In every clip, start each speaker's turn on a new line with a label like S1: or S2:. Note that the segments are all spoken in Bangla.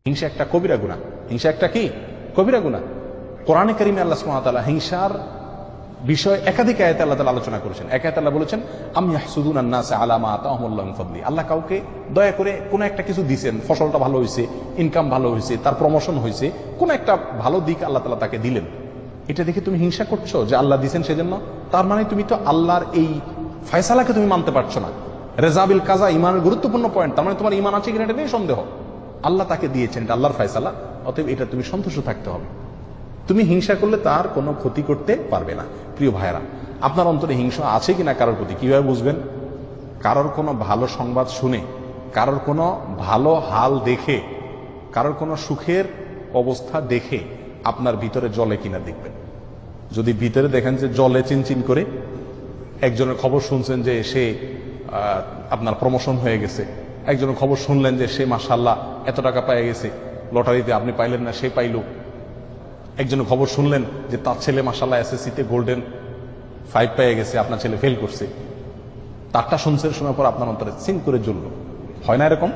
S1: হিংসা একটা কবিরা গুনাহ। হিংসা একটা কি কবিরা গুনাহ। কোরআনে কারিমে আল্লাহ সুবহানাহু ওয়া তাআলা হিংসার বিষয় একাধিক আয়াতে আল্লাহ তাআলা আলোচনা করেছেন। এক আয়াতে আল্লাহ বলেছেন আম ইয়াহসুদুনান নাসা আলা মা আতাহুমুল্লাহু মিন ফাদলি। আল্লাহ কাউকে দয়া করে কোন একটা কিছু দিবেন, ফসলটা ভালো হয়েছে, ইনকাম ভালো হয়েছে, তার প্রমোশন হয়েছে, কোন একটা ভালো দিক আল্লাহ তাআলা তাকে দিলেন, এটা দেখে তুমি হিংসা করছো যে আল্লাহ দিয়েছেন সেজন্য? তার মানে তুমি তো আল্লাহর এই ফয়সালাকে তুমি মানতে পারছো না। রেজাবিল কাজা ইমানের গুরুত্বপূর্ণ পয়েন্ট। তার মানে তোমার ইমান আছে কিনা এটা নিয়ে সন্দেহ। আল্লাহ তাকে দিয়েছেন, এটা আল্লাহর ফয়সালা, অতএব এটা তুমি সন্তুষ্ট থাকতে হবে। তুমি হিংসা করলে তার কোনো ক্ষতি করতে পারবে না। প্রিয় ভাইয়েরা, আপনার অন্তরে হিংসা আছে কিনা কারোর প্রতি কিভাবে বুঝবেন? কারোর কোনো ভালো সংবাদ শুনে, কারোর কোনো ভালো হাল দেখে, কারোর কোনো সুখের অবস্থা দেখে আপনার ভিতরে জ্বলে কিনা দেখবেন। যদি ভিতরে দেখেন যে জ্বলে চিনচিন করে, একজনের খবর শুনছেন যে সে আপনার প্রমোশন হয়ে গেছে, একজনের খবর শুনলেন যে সে মাশাআল্লাহ এত টাকা পেয়ে গেছে, লটারিতে আপনি পাইলেন না সে পাইল, একজনের খবর শুনলেন যে তার ছেলে মাশাআল্লাহ এসএসসিতে গোল্ডেন 5 পেয়ে গেছে, আপনার ছেলে ফেল করছে, তারটা শুনছেন, শোনার পর আপনার অন্তরে চিন করে জ্বলল। হয় না এরকম?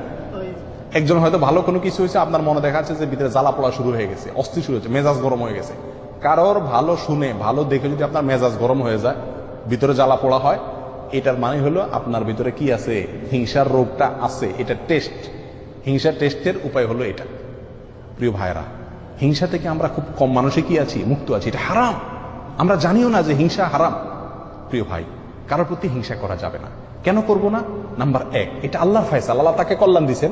S1: একজন হয়তো ভালো কোনো কিছু হয়েছে, আপনার মনে দেখা যাচ্ছে যে ভিতরে জ্বালা পোড়া শুরু হয়ে গেছে, অস্থির শুরু হয়েছে, মেজাজ গরম হয়ে গেছে। কারোর ভালো শুনে, ভালো দেখে যদি আপনার মেজাজ গরম হয়ে যায়, ভিতরে জ্বালা পোড়া হয়, এটার মানে হলো আপনার ভিতরে কি আছে? হিংসার রোগটা আছে। এটা টেস্ট, হিংসার টেস্টের উপায় হলো এটা। প্রিয় ভাইরা, হিংসা থেকে আমরা খুব কম মানুষে কি আছি? মুক্ত আছি। এটা হারাম, আমরা জানিও না যে হিংসা হারাম। প্রিয় ভাই, কারোর প্রতি হিংসা করা যাবে না। কেন করব না? নাম্বার 1, এটা আল্লাহর ফয়সালা, আল্লাহ তাকে কল্যাণ দিয়েছেন।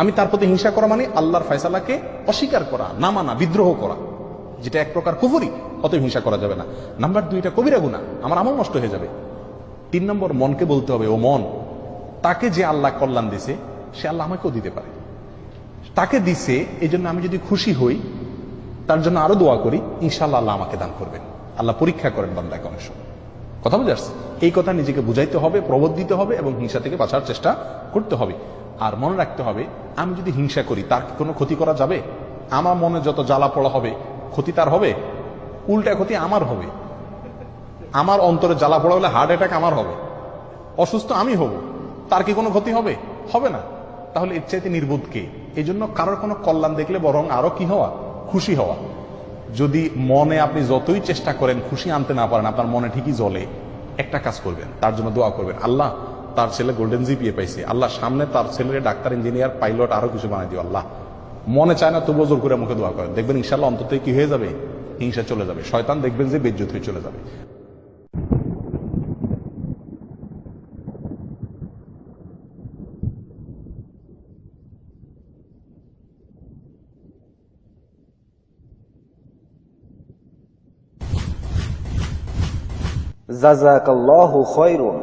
S1: আমি তার প্রতি হিংসা করা মানে আল্লাহর ফয়সালাকে অস্বীকার করা, না মানা, বিদ্রোহ করা, যেটা এক প্রকার কুফরি। অতএব হিংসা করা যাবে না। নাম্বার 2, এটা কবিরা গুনাহ, আমার আমল নষ্ট হয়ে যাবে। 3 নম্বর, মনকে বলতে হবে, ও মন, তাকে যে আল্লাহ কল্যাণ দিছে সে আল্লাহ আমাকেও দিতে পারে। তাকে দিছে, এই জন্য আমি যদি খুশি হই, তার জন্য আরো দোয়া করি, ইনশাআল্লাহ আল্লাহ আমাকে দান করবেন। আল্লাহ পরীক্ষা করেন বান্দাকে অনেক সময়। কথা বুঝে আসছে? এই কথা নিজেকে বুঝাইতে হবে, প্রবোধ দিতে হবে এবং হিংসা থেকে বাঁচার চেষ্টা করতে হবে। আর মনে রাখতে হবে, আমি যদি হিংসা করি তার কি কোনো ক্ষতি করা যাবে? আমার মনে যত জ্বালা পড়া হবে, ক্ষতি তার হবে? উল্টা ক্ষতি আমার হবে। আমার অন্তরে জ্বালা পড়া হলে হার্ট অ্যাটাক আমার হবে, অসুস্থ আমি হব, তার কি কোনো ক্ষতি হবে? হবে না। তাহলে এর চাইতে নির্বোধ কে? এই জন্য কারোর কোনো কল্যাণ দেখলে বরং আরো কি হওয়া? খুশি হওয়া। যদি মনে আপনি যতই চেষ্টা করেন খুশি আনতে না পারেন, আপনার মনে ঠিকই জ্বলে, একটা কাজ করবেন, তার জন্য দোয়া করবেন, আল্লাহ তার ছেলে গোল্ডেন জিপিএ পাইছে, আল্লাহ সামনে তার ছেলের ডাক্তার, ইঞ্জিনিয়ার, পাইলট, আরো কিছু বানাই দিও আল্লাহ। মনে চায় না তবুও জোর করে মুখে দোয়া করেন, দেখবেন ইনশাআল্লাহ অন্তত কি হয়ে যাবে? হিংসা চলে যাবে, শয়তান দেখবেন যে বেজ্জত হয়ে চলে যাবে।
S2: জাযাকাল্লাহু খায়রুন।